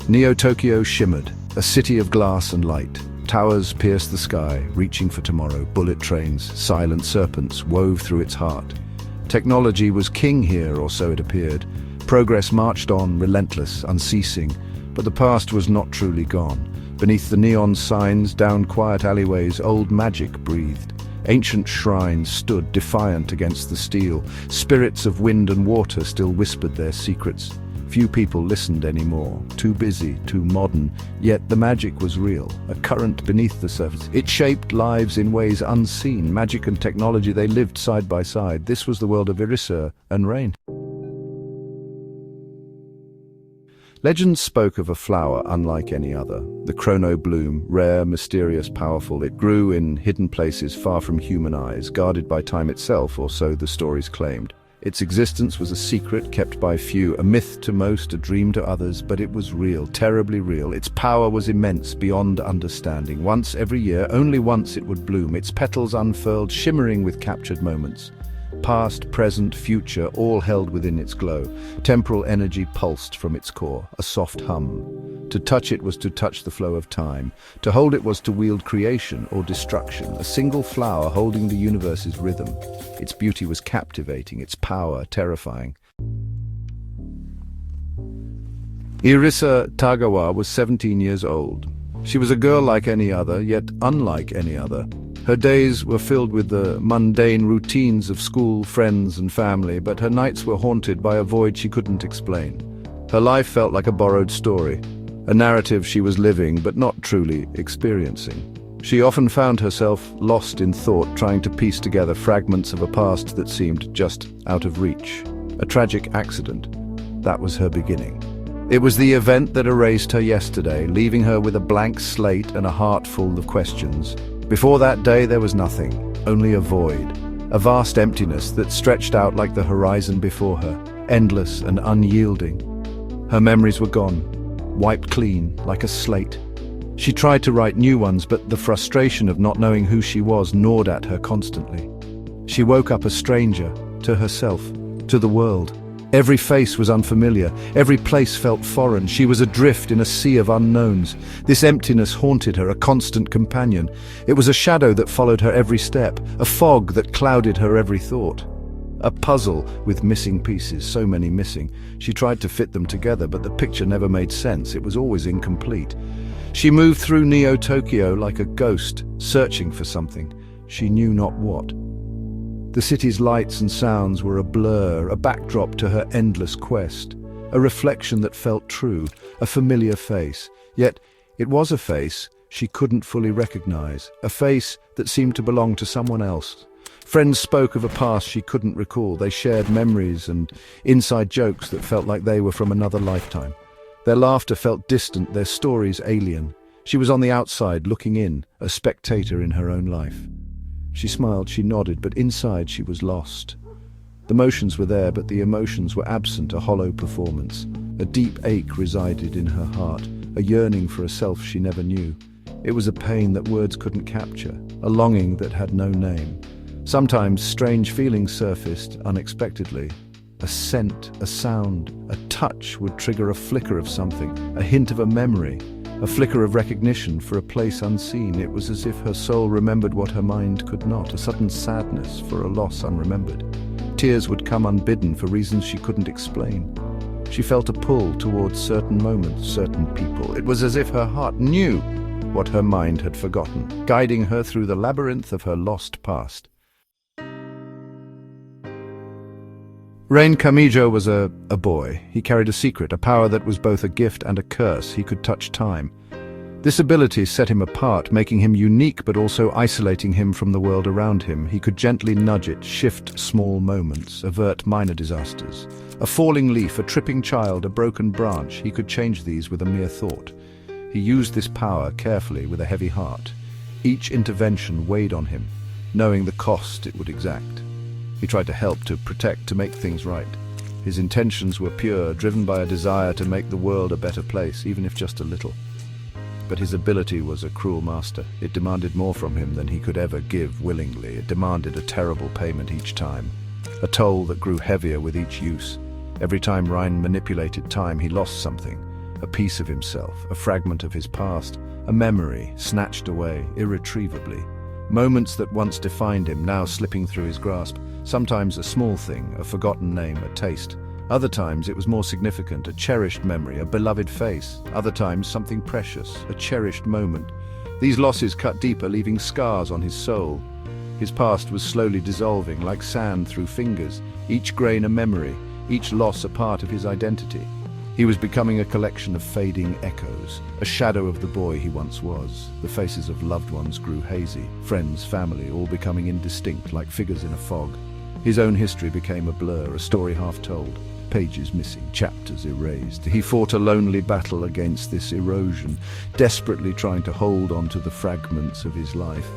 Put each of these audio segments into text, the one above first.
Neo-Tokyo shimmered, a city of glass and light. Towers pierced the sky, reaching for tomorrow. Bullet trains, silent serpents, wove through its heart. Technology was king here, or so it appeared. Progress marched on, relentless, unceasing. But the past was not truly gone. Beneath the neon signs, down quiet alleyways, old magic breathed. Ancient shrines stood defiant against the steel. Spirits of wind and water still whispered their secrets. Few people listened anymore, too busy, too modern, yet the magic was real, a current beneath the surface. It shaped lives in ways unseen. Magic and technology, they lived side by side. This was the world of Irisa and Rain. Legends spoke of a flower unlike any other, the Chrono bloom, rare, mysterious, powerful. It grew in hidden places far from human eyes, guarded by time itself, or so the stories claimed. Its existence was a secret kept by few, a myth to most, a dream to others, but it was real, terribly real. Its power was immense, beyond understanding. Once every year, only once it would bloom, its petals unfurled, shimmering with captured moments. Past, present, future, all held within its glow. Temporal energy pulsed from its core, a soft hum. To touch it was to touch the flow of time. To hold it was to wield creation or destruction, a single flower holding the universe's rhythm. Its beauty was captivating, its power terrifying. Irisa Tagawa was 17 years old. She was a girl like any other, yet unlike any other. Her days were filled with the mundane routines of school, friends, and family, but her nights were haunted by a void she couldn't explain. Her life felt like a borrowed story, a narrative she was living but not truly experiencing. She often found herself lost in thought, trying to piece together fragments of a past that seemed just out of reach. A tragic accident. That was her beginning. It was the event that erased her yesterday, leaving her with a blank slate and a heart full of questions. Before that day there was nothing, only a void, a vast emptiness that stretched out like the horizon before her, endless and unyielding. Her memories were gone, wiped clean, like a slate. She tried to write new ones, but the frustration of not knowing who she was gnawed at her constantly. She woke up a stranger, to herself, to the world. Every face was unfamiliar, every place felt foreign. She was adrift in a sea of unknowns. This emptiness haunted her, a constant companion. It was a shadow that followed her every step, a fog that clouded her every thought. A puzzle with missing pieces, so many missing. She tried to fit them together, but the picture never made sense. It was always incomplete. She moved through Neo-Tokyo like a ghost, searching for something. She knew not what. The city's lights and sounds were a blur, a backdrop to her endless quest, a reflection that felt true, a familiar face. Yet it was a face she couldn't fully recognize, a face that seemed to belong to someone else. Friends spoke of a past she couldn't recall. They shared memories and inside jokes that felt like they were from another lifetime. Their laughter felt distant, their stories alien. She was on the outside, looking in, a spectator in her own life. She smiled, she nodded, but inside she was lost. The motions were there, but the emotions were absent, a hollow performance. A deep ache resided in her heart, a yearning for a self she never knew. It was a pain that words couldn't capture, a longing that had no name. Sometimes strange feelings surfaced unexpectedly. A scent, a sound, a touch would trigger a flicker of something, a hint of a memory. A flicker of recognition for a place unseen. It was as if her soul remembered what her mind could not, a sudden sadness for a loss unremembered. Tears would come unbidden for reasons she couldn't explain. She felt a pull towards certain moments, certain people. It was as if her heart knew what her mind had forgotten, guiding her through the labyrinth of her lost past. Rain Kamijo was a boy. He carried a secret, a power that was both a gift and a curse. He could touch time. This ability set him apart, making him unique but also isolating him from the world around him. He could gently nudge it, shift small moments, avert minor disasters. A falling leaf, a tripping child, a broken branch, he could change these with a mere thought. He used this power carefully with a heavy heart. Each intervention weighed on him, knowing the cost it would exact. He tried to help, to protect, to make things right. His intentions were pure, driven by a desire to make the world a better place, even if just a little. But his ability was a cruel master. It demanded more from him than he could ever give willingly. It demanded a terrible payment each time, a toll that grew heavier with each use. Every time Ryan manipulated time, he lost something. A piece of himself, a fragment of his past, a memory snatched away irretrievably. Moments that once defined him now slipping through his grasp. Sometimes a small thing, a forgotten name, a taste. Other times it was more significant, a cherished memory, a beloved face. Other times something precious, a cherished moment. These losses cut deeper, leaving scars on his soul. His past was slowly dissolving, like sand through fingers, each grain a memory, each loss a part of his identity. He was becoming a collection of fading echoes, a shadow of the boy he once was. The faces of loved ones grew hazy, friends, family, all becoming indistinct, like figures in a fog. His own history became a blur, a story half told, pages missing, chapters erased. He fought a lonely battle against this erosion, desperately trying to hold on to the fragments of his life.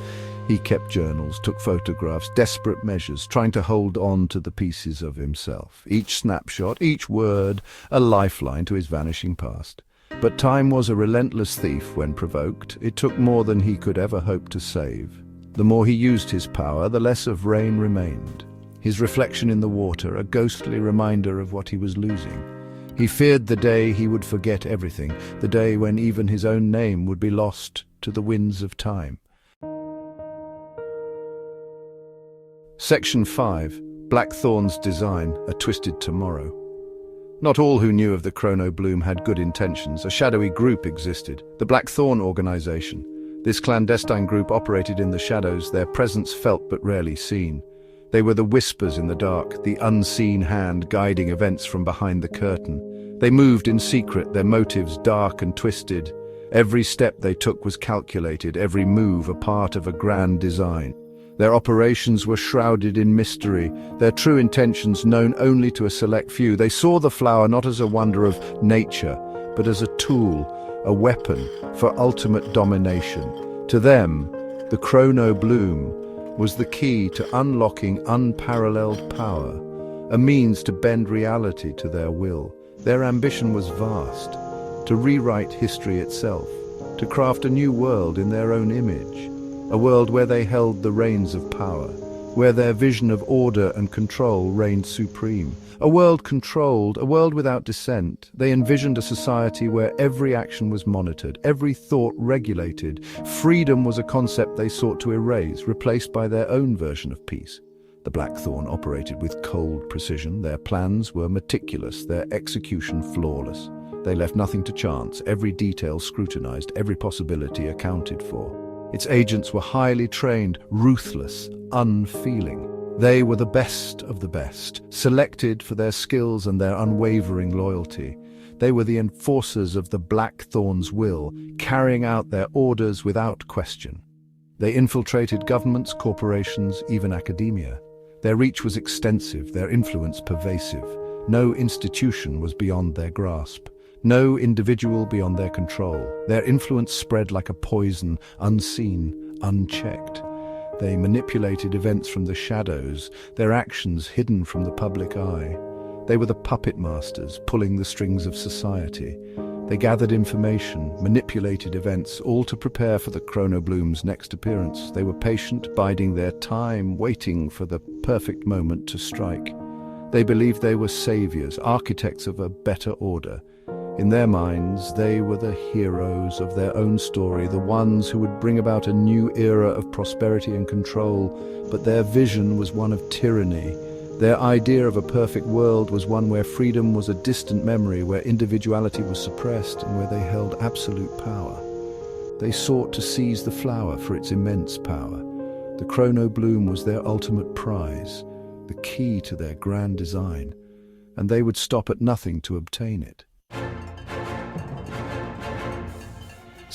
He kept journals, took photographs, desperate measures, trying to hold on to the pieces of himself. Each snapshot, each word, a lifeline to his vanishing past. But time was a relentless thief when provoked. It took more than he could ever hope to save. The more he used his power, the less of Rain remained. His reflection in the water, a ghostly reminder of what he was losing. He feared the day he would forget everything, the day when even his own name would be lost to the winds of time. Section 5. Blackthorn's Design, A Twisted Tomorrow. Not all who knew of the Chrono Bloom had good intentions. A shadowy group existed, the Blackthorn Organization. This clandestine group operated in the shadows, their presence felt but rarely seen. They were the whispers in the dark, the unseen hand guiding events from behind the curtain. They moved in secret, their motives dark and twisted. Every step they took was calculated, every move a part of a grand design. Their operations were shrouded in mystery, their true intentions known only to a select few. They saw the flower not as a wonder of nature, but as a tool, a weapon for ultimate domination. To them, the Chrono Bloom was the key to unlocking unparalleled power, a means to bend reality to their will. Their ambition was vast, to rewrite history itself, to craft a new world in their own image. A world where they held the reins of power, where their vision of order and control reigned supreme. A world controlled, a world without dissent. They envisioned a society where every action was monitored, every thought regulated. Freedom was a concept they sought to erase, replaced by their own version of peace. The Blackthorn operated with cold precision. Their plans were meticulous, their execution flawless. They left nothing to chance, every detail scrutinized, every possibility accounted for. Its agents were highly trained, ruthless, unfeeling. They were the best of the best, selected for their skills and their unwavering loyalty. They were the enforcers of the Blackthorn's will, carrying out their orders without question. They infiltrated governments, corporations, even academia. Their reach was extensive, their influence pervasive. No institution was beyond their grasp. No individual beyond their control. Their influence spread like a poison, unseen, unchecked. They manipulated events from the shadows, their actions hidden from the public eye. They were the puppet masters, pulling the strings of society. They gathered information, manipulated events, all to prepare for the Chrono Bloom's next appearance. They were patient, biding their time, waiting for the perfect moment to strike. They believed they were saviors, architects of a better order. In their minds, they were the heroes of their own story, the ones who would bring about a new era of prosperity and control. But their vision was one of tyranny. Their idea of a perfect world was one where freedom was a distant memory, where individuality was suppressed, and where they held absolute power. They sought to seize the flower for its immense power. The Chrono Bloom was their ultimate prize, the key to their grand design, and they would stop at nothing to obtain it.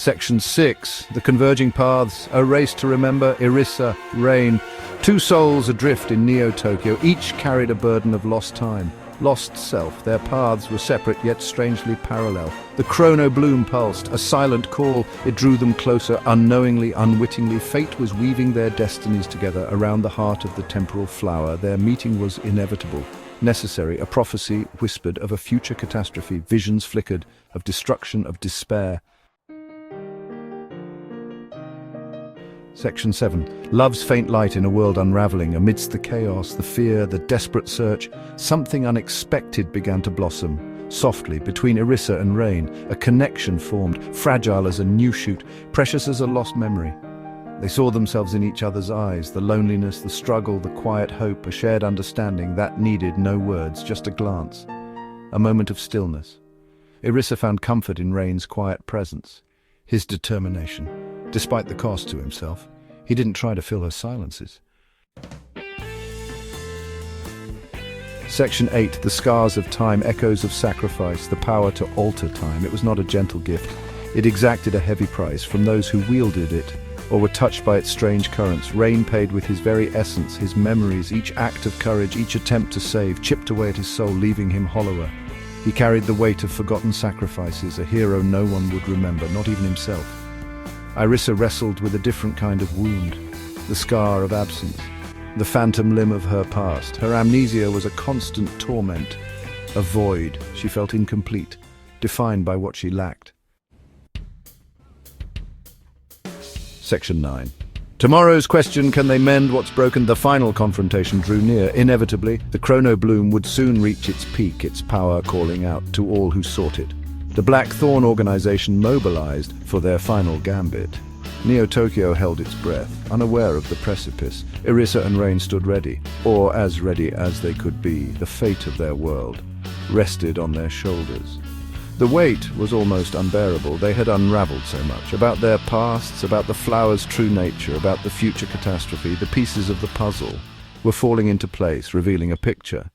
Section 6. The Converging Paths, A Race to Remember, Irisa, Rain. Two souls adrift in Neo-Tokyo, each carried a burden of lost time, lost self. Their paths were separate yet strangely parallel. The Chrono Bloom pulsed, a silent call. It drew them closer, unknowingly, unwittingly. Fate was weaving their destinies together around the heart of the temporal flower. Their meeting was inevitable, necessary, a prophecy whispered of a future catastrophe. Visions flickered, of destruction, of despair. Section 7. Love's faint light in a world unraveling. Amidst the chaos, the fear, the desperate search, something unexpected began to blossom. Softly, between Irissa and Rain, a connection formed, fragile as a new shoot, precious as a lost memory. They saw themselves in each other's eyes, the loneliness, the struggle, the quiet hope, a shared understanding that needed no words, just a glance. A moment of stillness. Irissa found comfort in Rain's quiet presence, his determination. Despite the cost to himself, he didn't try to fill her silences. Section 8, the scars of time, echoes of sacrifice, the power to alter time. It was not a gentle gift. It exacted a heavy price from those who wielded it or were touched by its strange currents. Rain paid with his very essence, his memories, each act of courage, each attempt to save, chipped away at his soul, leaving him hollower. He carried the weight of forgotten sacrifices, a hero no one would remember, not even himself. Irissa wrestled with a different kind of wound, the scar of absence, the phantom limb of her past. Her amnesia was a constant torment, a void. She felt incomplete, defined by what she lacked. Section 9. Tomorrow's question, can they mend what's broken? The final confrontation drew near. Inevitably, the Chrono bloom would soon reach its peak, its power calling out to all who sought it. The Black Thorn organization mobilized for their final gambit. Neo-Tokyo held its breath, unaware of the precipice. Irissa and Rain stood ready, or as ready as they could be. The fate of their world rested on their shoulders. The weight was almost unbearable. They had unraveled so much. About their pasts, about the flower's true nature, about the future catastrophe, the pieces of the puzzle were falling into place, revealing a picture.